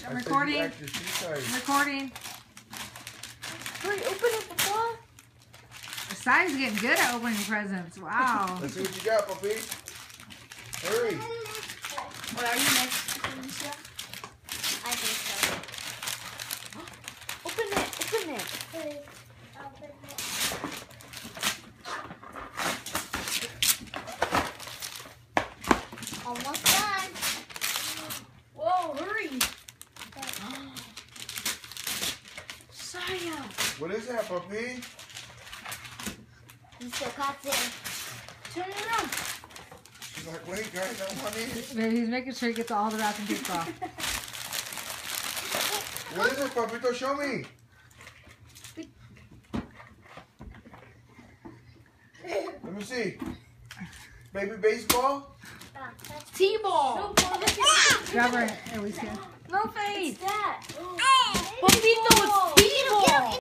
I'm recording. I'm recording. Hurry, open it, Papa. Sai's getting good at opening presents. Wow. Let's see what you got, puppy. Hurry. What are you next, Alicia? I think so. Open it, open it. Please, open it. Almost done. Whoa, hurry. Saya. What is that, puppy? Mr. Cotton. Turn it around. She's like, wait, guys, I want it. He's making sure he gets all the wrapping paper off. What is it, Papito? Show me. Let me see. Baby baseball? T-ball. Grab her. There we go. No face. That.